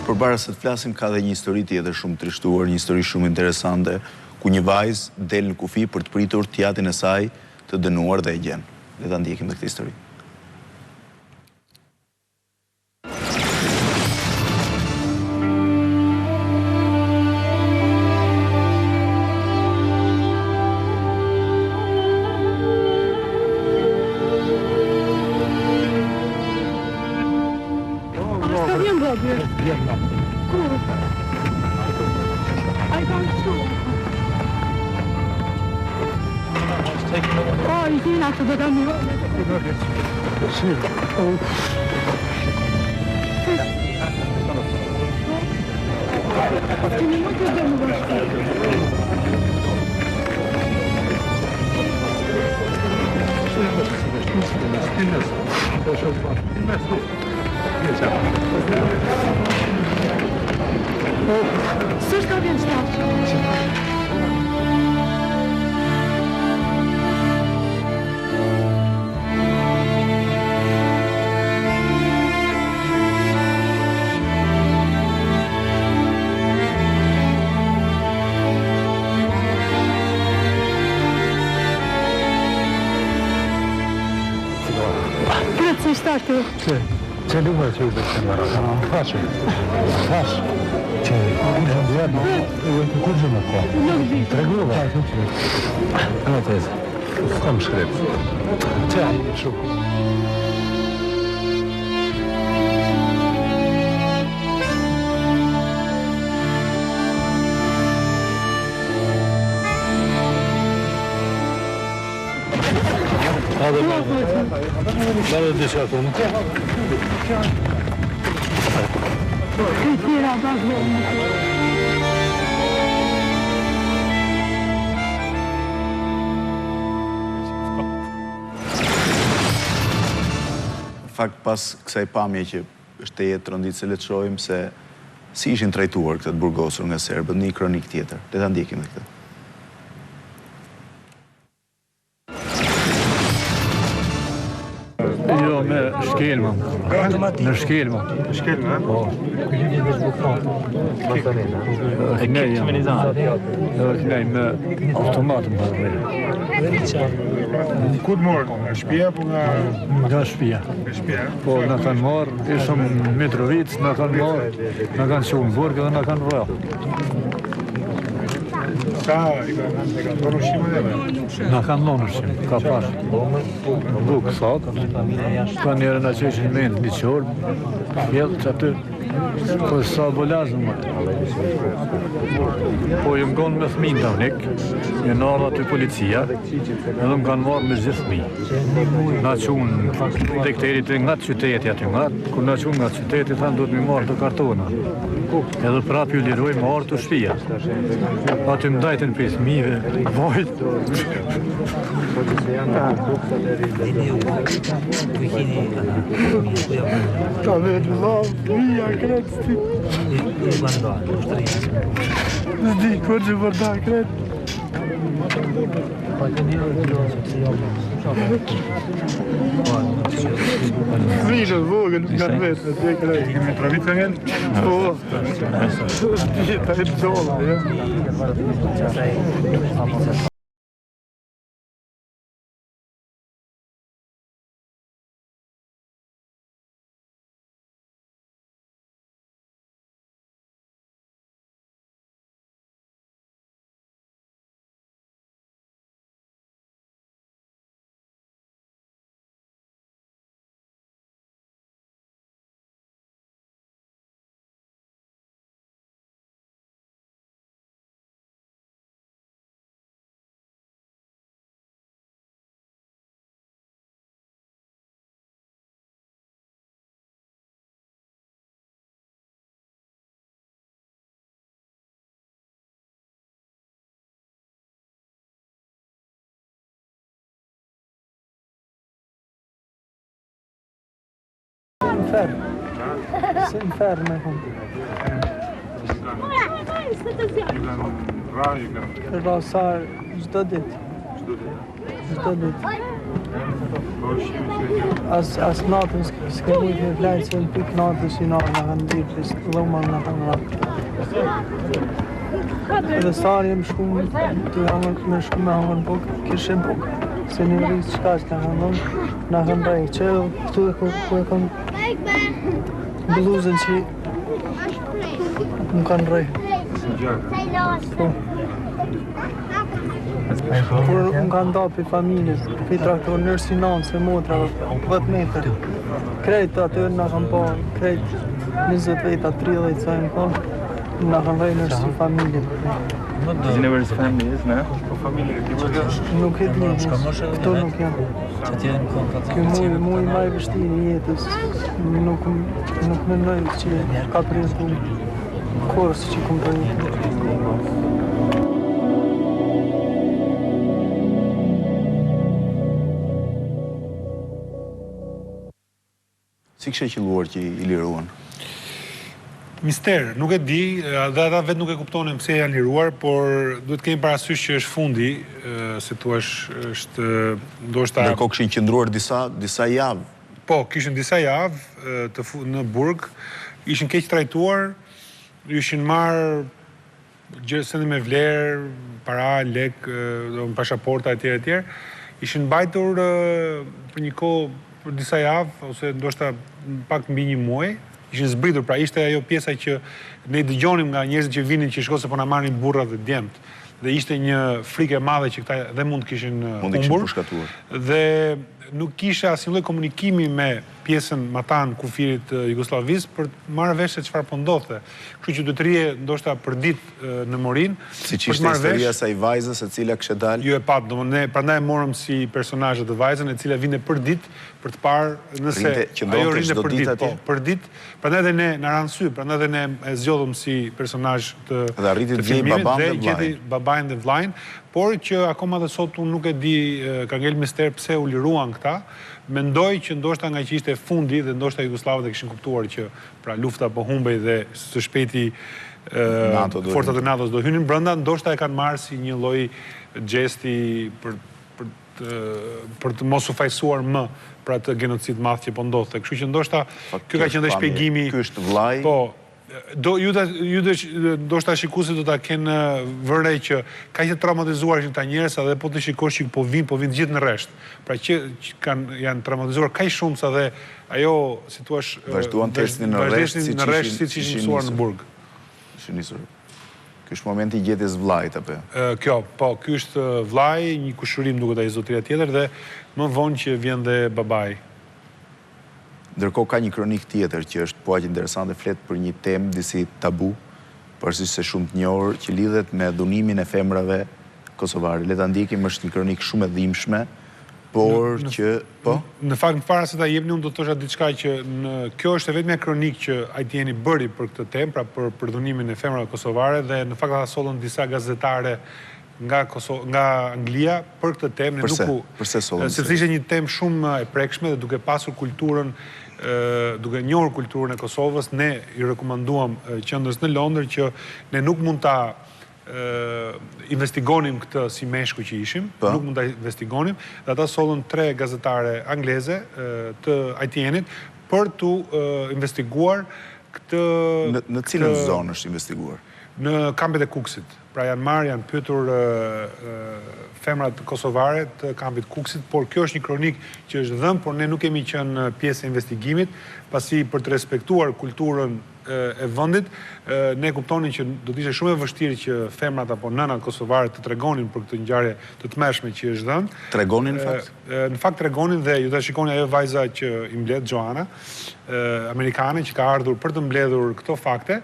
Përpara se të flasim, ka dhe një histori tjetër shumë trishtuar, një histori shumë interesante, ku një vajzë del në kufi për të pritur tjatin e saj të dënuar dhe e gjen. Le ta ndjekim dhe këtë histori. Ce număr ce iubește Maraca? Face. Ce? Curgem acolo. Trăgăva. Nu te zic. Cum șcrept? Ce ai? Șu. Dă-le de șa acum. fakt pas kësaj pamje që është e jetë rëndit se le të shohim se si ishin trajtuar këtë të burgosur nga serbët në një kronik tjetër. Le ta ndjekim dhe këtë. Jo, me shkelma. Në shkelma. Në shkelma, po. Nej, me automatën për ku të morën? Nga shtëpia apo nga... Nga shtëpia. Nga shtëpia? Po, na kanë marrë, ishëm Mitrovic, na kanë marrë, na kanë qenë në burg dhe na kanë vrarë. Sa i kanë dhënë ushqime dhe? Na kanë dhënë ushqime, ka pas. Buk, sot, ka njerë na qeshin me një qorë, fjellë që aty, po sa bolazën më. Po jëm gonë me fëmin të vnik, një nërë aty policia, edhe më kanë marrë me gjithë fëmi. Na qunë dekterit nga qyteti aty nga, kur na qunë nga qyteti, thanë do të mi marrë të kartona. Edhe prap ju liroj më arë të shpia. Aty më dajten për fëmive, vajt. Ka vetë lavë, mija kretë sti. Në di, kur që vërda kretë. Frijë vogën, nuk kanë vetë, në të kretë. Kemi travit ka ngell? Po. Ta e të gjolla, ja. Se në ferë me këmë. Rasar çdo ditë. Çdo ditë. As natën s'ke mujtë me vlajtë se në pikë natës i narë në kanë dirë, që dhëman në kanë ratë. Edhe sarë jem shku me shku me hangën bukë, kishin bukë. Se një rrisë qka që në kanë dhëmë, në kanë rejë, që këtu e ku e kanë bluzën që më kanë rejë. Kur më kanë da për familjes, për traktor nërë si nanë, se motra, 10 metrë. Krejt atë në kanë pa, krejt 20 veta, 30 sa në pa, në kanë rejë nërë si familje. Does he know where his family is now? Nuk e di, këto nuk janë. Kjo muj ma i vështirë i jetës, nuk mendoj që ka përjetu korës që kom përjetu. Si kështë e qëlluar që i liruan? Mister, nuk e di, dhe ata vetë nuk e kuptonin pse janë liruar, por duhet kemi parasysh që është fundi, se tu është ndoshta... Ndërkohë kishin qëndruar disa javë. Po, kishin disa javë në burg, ishin keq trajtuar, ishin marrë gjësën me vlerë, para, lek, pashaporta etj. Ishin mbajtur për një kohë për disa javë, ose ndoshta pak mbi një muaj. Ishin zbritur, pra ishte ajo pjesa që ne dëgjonim nga njerëzit që vinin që shko se po na marrin burrat dhe djemt. Dhe ishte një frikë e madhe që këta dhe mund të kishin humbur. Dhe nuk kisha asnjë lloj komunikimi me pjesën matan kufirit Jugosllavisë për të marrë vesh se çfarë po ndodhte. Kështu që do të rije ndoshta për ditë në Morin. Siç ishte historia saj vajzës e cila kishte dalë. Jo e pat, ne prandaj e morëm si personazhe të vajzën e cila vinte për ditë për të parë nëse ajo rinte për ditë, po, për ditë. Prandaj edhe ne na ran sy, prandaj edhe ne e zgjodhëm si personazh të dhe arriti të gjej baban dhe vllajin. Babain dhe vllajin, por që akoma dhe sot unë nuk e di, ka ngel mister pse u liruan këta. Mendoj që ndoshta nga që ishte fundi dhe ndoshta Jugosllavët e kishin kuptuar që pra lufta po humbej dhe së shpejti forcat e NATO-s do hynin brenda, ndoshta e kanë marrë si një lloj gjesti për të mos u fajsuar më për atë genocid madh që po ndodhte. Kështu që ndoshta ky ka qenë dhe shpjegimi. Ky është vllai. Po, ju ndoshta shikuesit do ta kenë vërej që ka që traumatizuar që ta njerëz edhe po të shikosh që po vinë gjithë në rresht. Pra që janë traumatizuar kaq shumë sa dhe ajo, si thua, vazhduan testin në rresht siç ishin mësuar në burg. Ishin nisur. Ky është momenti i gjetjes vllajt apo? Ky është vllai, një kushurim duket ai zotëria tjetër dhe më vonë që vjen dhe babai. Ndërkohë ka një kronik tjetër që është po aq interesante, flet për një temë disi tabu, pavarësisht se shumë të njohur, që lidhet me dhunimin e femrave kosovare. Le ta ndjekim, është një kronik shumë e dhimbshme, por që në fakt para se ta jepni unë do të thosha diçka që kjo është vetëm një kronik që Ajtieni bëri për këtë temë, pra për dhunimin e femrave kosovare dhe në fakt ata sollën disa gazetare nga Anglia për këtë temë. Përse sollën? Sepse ishte një temë shumë e prekshme dhe duke pasur kulturën, duke njohur kulturën e Kosovës, ne i rekomanduam qendrës në Londër që ne nuk mund ta investigonim këtë si meshku që ishim, nuk mund ta investigonim, dhe ata sollën 3 gazetare angleze të Ajtienit për të investiguar këtë... Në cilën zonë është investiguar? Në kampet e Kuksit. Pra janë pyetur femrat kosovare të kampit Kuksit, por kjo është një kronik që është dhënë, por ne nuk kemi qenë pjesë e investigimit, pasi për të respektuar kulturën e vendit, ne kuptonin që do të ishte shumë e vështirë që femrat apo nënat kosovare të tregonin për këtë ngjarje të tmerrshme që është dhënë. Tregonin në fakt? Në fakt tregonin dhe ju ta shikoni ajo vajza që i mbledh Joana, amerikane që ka ardhur për të mbledhur këto fakte.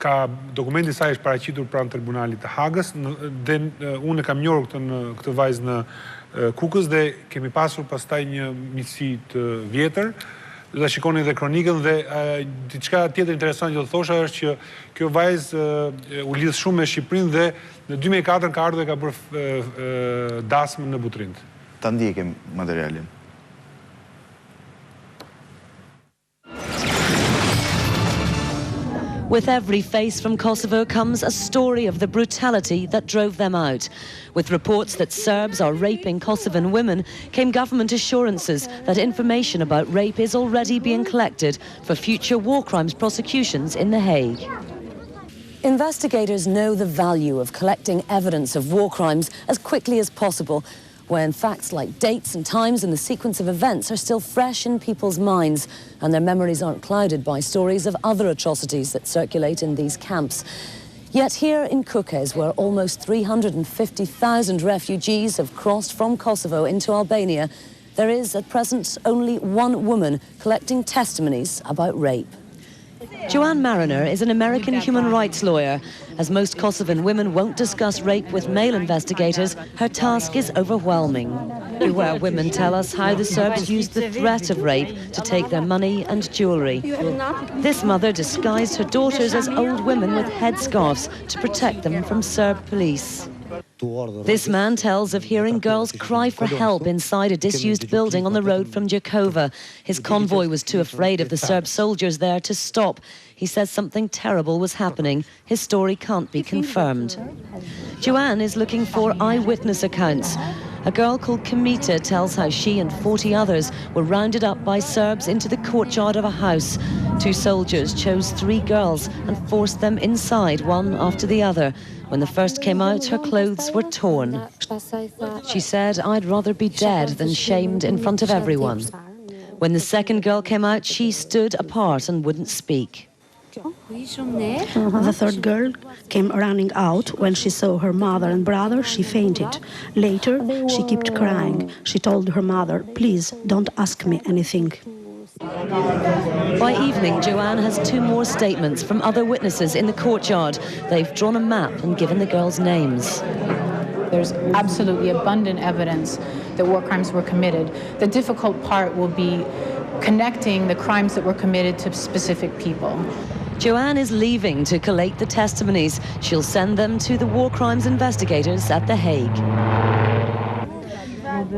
Ka dokumenti i saj është paraqitur pranë tribunalit të Hagës dhe unë e kam njohur këtë vajzë në Kukës dhe kemi pasur pastaj një miqësi të vjetër. Do ta shikoni edhe kronikën dhe diçka tjetër interesante që do thosha është që kjo vajzë u lidh shumë me Shqipërinë dhe në 2004 ka ardhur dhe ka bërë dasmë në Butrind. Ta ndjekim materialin. With every face from Kosovo comes a story of the brutality that drove them out. With reports that Serbs are raping Kosovan women, came government assurances that information about rape is already being collected for future war crimes prosecutions in The Hague. Investigators know the value of collecting evidence of war crimes as quickly as possible, when facts like dates and times and the sequence of events are still fresh in people's minds and their memories aren't clouded by stories of other atrocities that circulate in these camps. Yet here in Kukës, where almost 350,000 refugees have crossed from Kosovo into Albania, there is at present only one woman collecting testimonies about rape. Joanne Mariner is an American human rights lawyer. As most Kosovan women won't discuss rape with male investigators, her task is overwhelming. Where women tell us how the Serbs used the threat of rape to take their money and jewelry. This mother disguised her daughters as old women with headscarves to protect them from Serb police. This man tells of hearing girls cry for help inside a disused building on the road from Jakova. His convoy was too afraid of the Serb soldiers there to stop. He says something terrible was happening. His story can't be confirmed. Joanne is looking for eyewitness accounts. A girl called Kamita tells how she and 40 others were rounded up by Serbs into the courtyard of a house. 2 soldiers chose 3 girls and forced them inside, one after the other. When the first came out, her clothes were torn. She said, "I'd rather be dead than shamed in front of everyone." When the second girl came out, she stood apart and wouldn't speak. The third girl came running out. When she saw her mother and brother, she fainted. Later, she kept crying. She told her mother, "Please, don't ask me anything." By evening, Joanne has 2 more statements from other witnesses in the courtyard. They've drawn a map and given the girls' names. There's absolutely abundant evidence that war crimes were committed. The difficult part will be connecting the crimes that were committed to specific people. Joanne is leaving to collate the testimonies. She'll send them to the war crimes investigators at The Hague.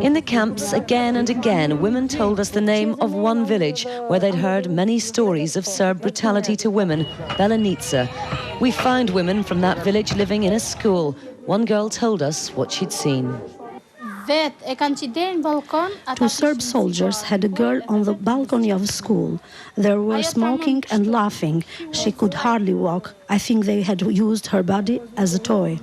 In the camps, again and again, women told us the name of one village where they'd heard many stories of Serb brutality to women, Belenica. We found women from that village living in a school. One girl told us what she'd seen. Two Serb soldiers had a girl on the balcony of a school. They were smoking and laughing. She could hardly walk. I think they had used her body as a toy.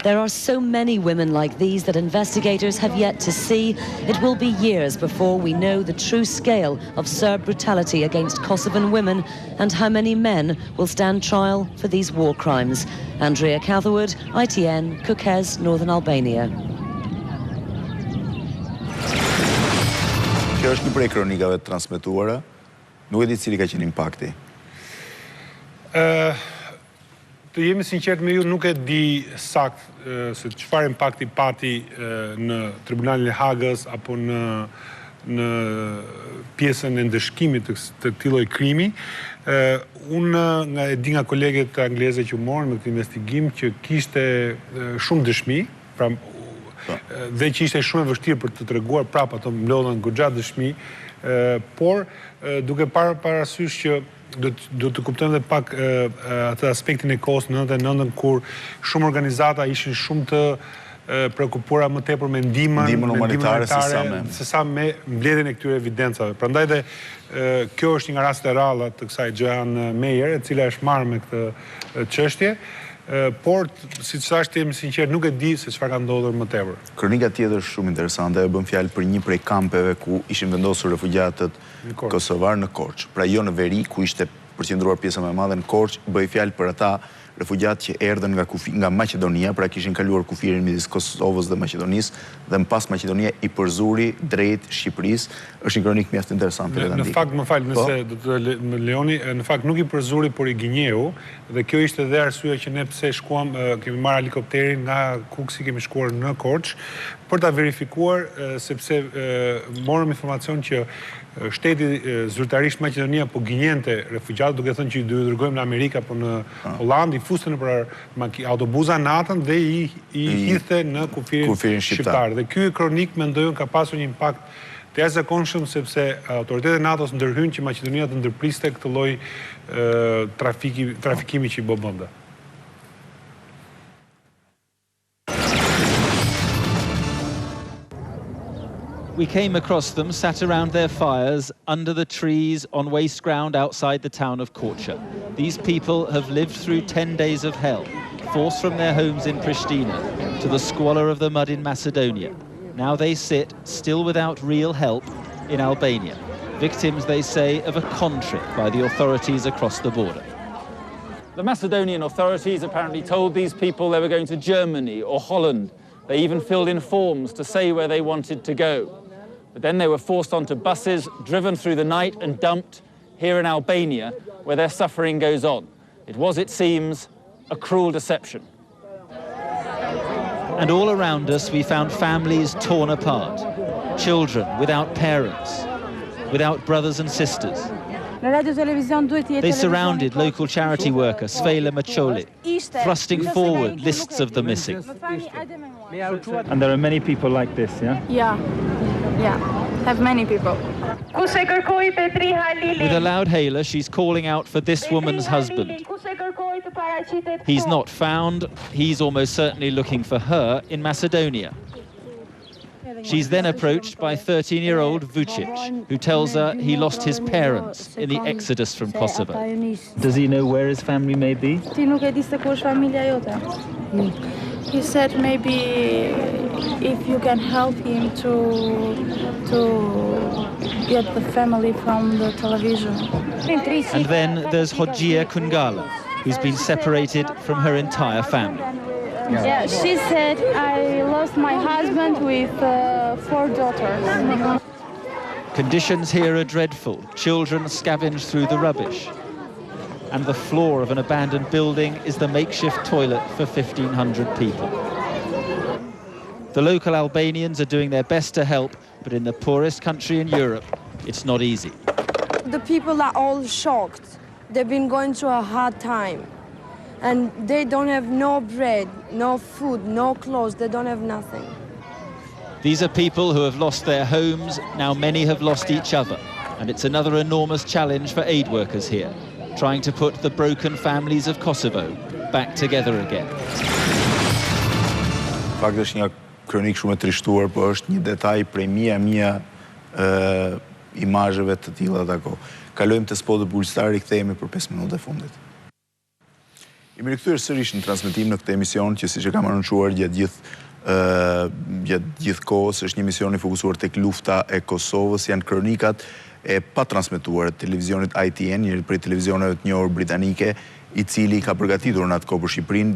There are so many women like these that investigators have yet to see. It will be years before we know the true scale of Serb brutality against Kosovan women and how many men will stand trial for these war crimes. Andrea Catherwood, ITN, Kukës, Northern Albania. Kjo është një prej kronikave të transmetuara. Nuk e di cili ka qenë impakti. Të jemi sinqert me ju, nuk e di sakt se çfarë impakti pati në tribunalin e Hagës apo në pjesën e ndëshkimit të këtij lloji krimi. Unë e di nga kolegët angleze që u morën me këtë investigim që kishte shumë dëshmi, pra dhe që ishte shumë e vështirë për të treguar prapë, ato mblodhen goxha dëshmi, por duke parë parasysh që do të kuptojmë dhe pak atë aspektin e kohës në 99-ën kur shumë organizata ishin shumë të preokupuara më tepër me ndihmën humanitare se sa me mbledhjen e këtyre evidencave. Prandaj dhe kjo është një nga rastet e ralla të kësaj Joanne Meyer, e cila është marrë me këtë çështje. Por, siç thash, të jemi sinqert, nuk e di se çfarë ka ndodhur më tepër. Kronika tjetër shumë interesante e bën fjalë për një prej kampeve ku ishin vendosur refugjatët kosovar në Korçë. Pra jo në veri ku ishte përqendruar pjesa më e madhe në Korçë, bëj fjalë për ata refugjatë që erdhën nga Maqedonia, pra kishin kaluar kufirin midis Kosovës dhe Maqedonisë, dhe më pas Maqedonia i përzuri drejt Shqipërisë. Është një kronikë mjaft interesante. Në fakt, më fal, nëse do të më lejoni, në fakt nuk i përzuri, por i gënjeu, dhe kjo ishte edhe arsyeja që ne pse shkuam, kemi marrë helikopterin nga Kuksi, kemi shkuar në Korçë për ta verifikuar, sepse morëm informacion që shteti zyrtarisht Maqedonia po gënjente refugjatët, duke thënë që i dërgojmë në Amerikë apo në Hollandë, i fuste nëpër autobusa natën dhe i hidhte në kufirin shqiptar. Dhe ky kronik mendoj ka pasur një impakt të jashtëzakonshëm sepse autoritetet e NATO-s ndërhyjnë që Maqedonia të ndërpriste këtë lloj trafikimi që i bë bënda. We came across them sat around their fires under the trees on waste ground outside the town of Korçë. These people have lived through 10 days of hell, forced from their homes in Pristina to the squalor of the mud in Macedonia. Now they sit, still without real help, in Albania. Victims, they say, of a con trip by the authorities across the border. The Macedonian authorities apparently told these people they were going to Germany or Holland. They even filled in forms to say where they wanted to go. But then they were forced onto buses, driven through the night and dumped here in Albania, where their suffering goes on. It was, it seems, a cruel deception. And all around us we found families torn apart, children without parents, without brothers and sisters. They surrounded local charity worker Svela Macholi, thrusting forward lists of the missing. And there are many people like this, yeah? Yeah, have many people. With a loud hailer, she's calling out for this woman's husband. He's not found. He's almost certainly looking for her in Macedonia. She's then approached by 13-year-old Vucic, who tells her he lost his parents in the exodus from Kosovo. Does he know where his family may be? He said maybe if you can help him to get the family from the television. And then there's Hodjia Kungala, who's been separated from her entire family. Yeah, she said, I lost my husband with 4 daughters. Conditions here are dreadful. Children scavenge through the rubbish. And the floor of an abandoned building is the makeshift toilet for 1,500 people. The local Albanians are doing their best to help, but in the poorest country in Europe, it's not easy. the people are all shocked. They've been going through a hard time. And they don't have no bread, no food, no clothes. They don't have nothing. These are people who have lost their homes. Now many have lost each other. And it's another enormous challenge for aid workers here, trying to put the broken families of Kosovo back together again. Fakt është një kronik shumë e trishtuar, por është një detaj prej mia imazheve të tilla tako. Kalojmë te spotet publicitare, rikthehemi për 5 minuta e fundit. Jemi rikthyer sërish në transmetim në këtë emision që siç e kam anoncuar gjatë gjithë kohës është një emision i fokusuar tek lufta e Kosovës, janë kronikat e patransmetuara të televizionit ITN, një prej televizioneve të njohur britanike, I cili ka përgatitur në atë kohë për Shqipërinë,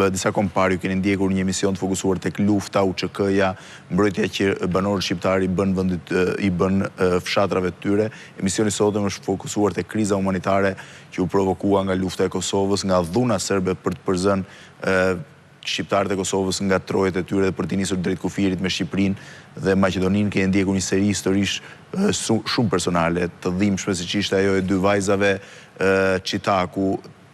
disa kohë parë ju keni ndjekur një emision të fokusuar tek lufta, UÇK-ja, mbrojtja që banorët shqiptar I bën fshatrave të tyre. Emisioni sotëm është fokusuar tek kriza humanitare që u provokua nga lufta e Kosovës, nga dhuna serbe për të përzënë shqiptarët e Kosovës nga trojet e tyre dhe për t'i nisur drejt kufirit me Shqipërinë dhe Maqedoninë. Keni ndjekur një seri historish shumë personale, të dhimbshme, siç ishte ajo e 2 vajzave Qitaku,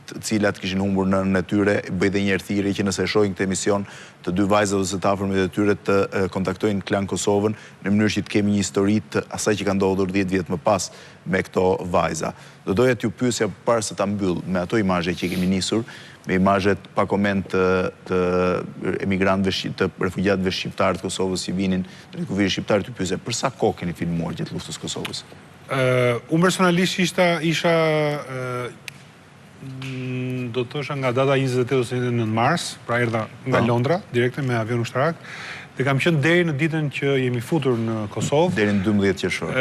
të cilat kishin humbur nënën e tyre. Bëj dhe një herë thirrje që nëse e shohin këtë emision, të 2 vajzat ose të afërmit e tyre të kontaktojnë Klan Kosovën në mënyrë që të kemi një histori të asaj që ka ndodhur 10 vjet më pas me këto vajza. Do doja t'ju pyesja para se ta mbyll me ato imazhe që kemi nisur, me imazhet pa koment të emigrantëve, të refugjatëve shqiptar të Kosovës që vinin drejt kufirit shqiptar, t'ju pyesja për sa kohë keni filmuar gjatë luftës Kosovës? Unë personalisht isha do të thosha nga data 28 ose 29 mars, pra erdha nga Londra direkte me avion ushtarak dhe kam qenë deri në ditën që jemi futur në Kosovë. Deri në 12 qershor.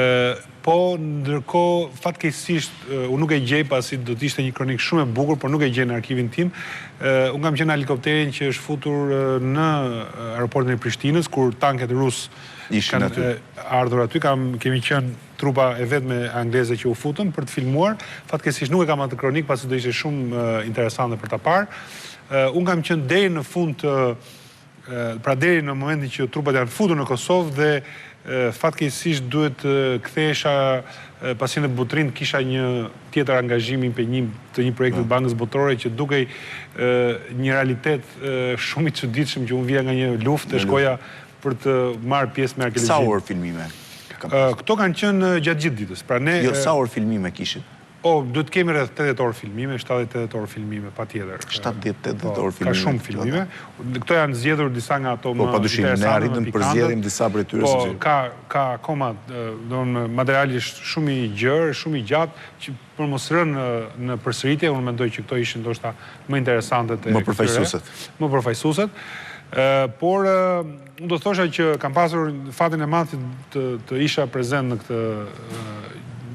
Po, ndërkohë, fatkeqësisht, unë nuk e gjej pasi do të ishte një kronik shumë e bukur, por nuk e gjej në arkivin tim. Unë kam qenë në helikopterin që është futur në aeroportin e Prishtinës, kur tanket rus kanë ardhur aty. Kemi qenë trupa e vetme angleze që u futën për të filmuar. Fatkeqësisht nuk e kam atë kronik pasi do ishte shumë interesante për ta parë. Unë kam qenë deri në fund pra deri në momentin që trupat janë futur në Kosovë dhe fatkeqësisht duhet kthehesha pasi në Butrin kisha një tjetër angazhim impenjim të një projekti të Bankës Botërore që dukej një realitet shumë I çuditshëm që unë vija nga një luftë, shkoja për të marrë pjesë me arkeologjin. Sa orë filmime? Këto kanë qenë gjatë gjithë ditës. Pra ne sa orë filmime kishit? Duhet kemi rreth 80 orë filmime, 70-80 orë filmime, patjetër. 70-80 orë filmime. Ka shumë filmime. Këto janë zgjedhur disa nga ato më padyshim ne arritëm të përzgjedhim disa prej tyre. Ka akoma materiali shumë I gjerë, shumë I gjatë, që për mos rënë në përsëritje, unë mendoj që këto ishin ndoshta më interesante të më përfaqësueset. Më përfaqësueset. Por unë do të thosha që kam pasur fatin e madh të isha prezent në këtë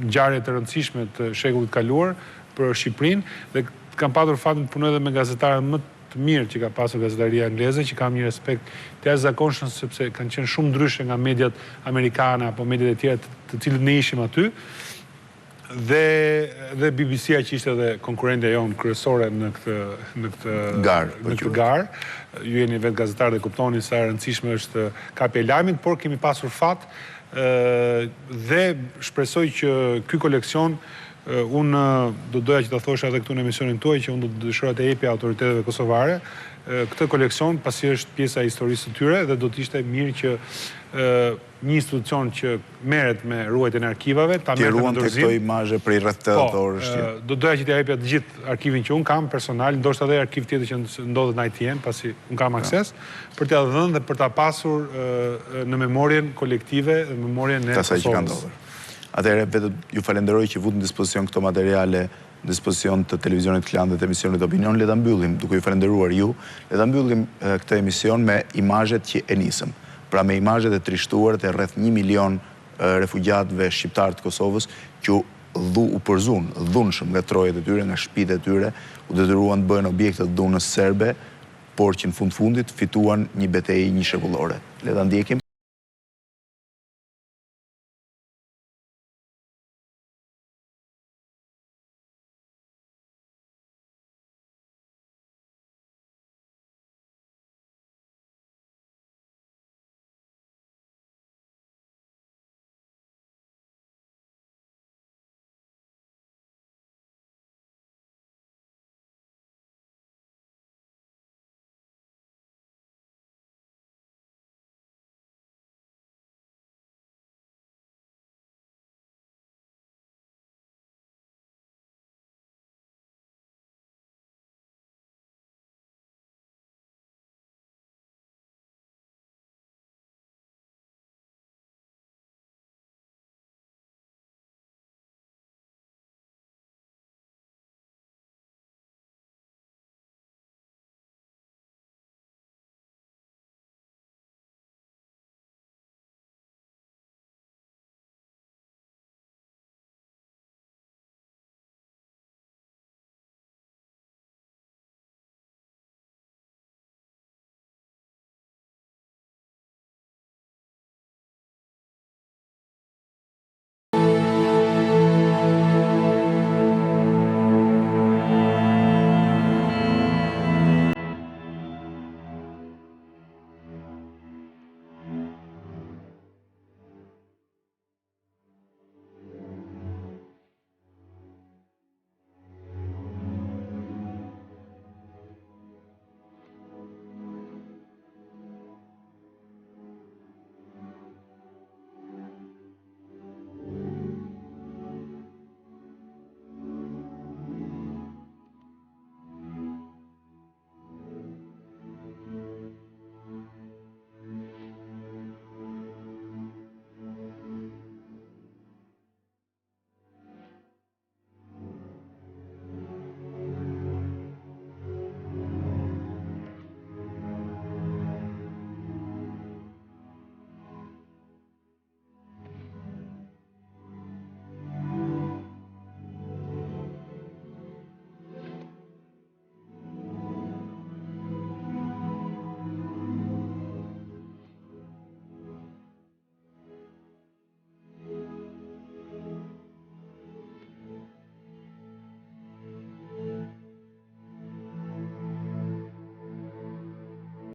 ngjarje të rëndësishme të shekullit kaluar për Shqipërinë dhe kam pasur fatin të punoj edhe me gazetarët më të mirë që ka pasur gazetaria angleze, që kam një respekt të jashtëzakonshëm sepse kanë qenë shumë ndryshe nga mediat amerikane apo mediat e tjera të cilët ne ishim aty. Dhe BBC-a që ishte edhe konkurrentja jonë kryesore në këtë garë. Ju jeni vetë gazetarë dhe kuptoni sa rëndësishme është kapja e lajmit, por kemi pasur fat dhe shpresoj që ky koleksion unë do doja që ta thosha edhe këtu në emisionin tuaj që unë do të dëshiroja të jepja autoriteteve kosovare këtë koleksion pasi është pjesa e historisë së tyre dhe do të ishte mirë që një institucion që merret me ruajtjen e arkivave ta merrte me dorëzim. Këto imazhe prej rreth 80 orësh. Do doja që t'ja jepja të gjithë arkivin që un kam personal, ndoshta edhe arkiv tjetër që ndodhet në ITN, pasi un kam akses, për t'ia dhënë dhe për ta pasur në memorien kolektive, në memorien e asaj që ka ndodhur. Atëherë vetë ju falenderoj që vut në dispozicion këto materiale në dispozicion të televizionit Klan dhe të emisionit Opinion. Le ta mbyllim duke ju falenderuar ju. Le ta mbyllim këtë emision me imazhet që e nisëm. Pra me imazhet e trishtuara të rreth 1 milion refugjatëve shqiptar të Kosovës që u përzun dhunshëm nga trojet e tyre, nga shtëpitë e tyre, u detyruan të bëhen objekte të dhunës serbe, por që në fundit fituan një betejë një shekullore. Le ta ndjekim.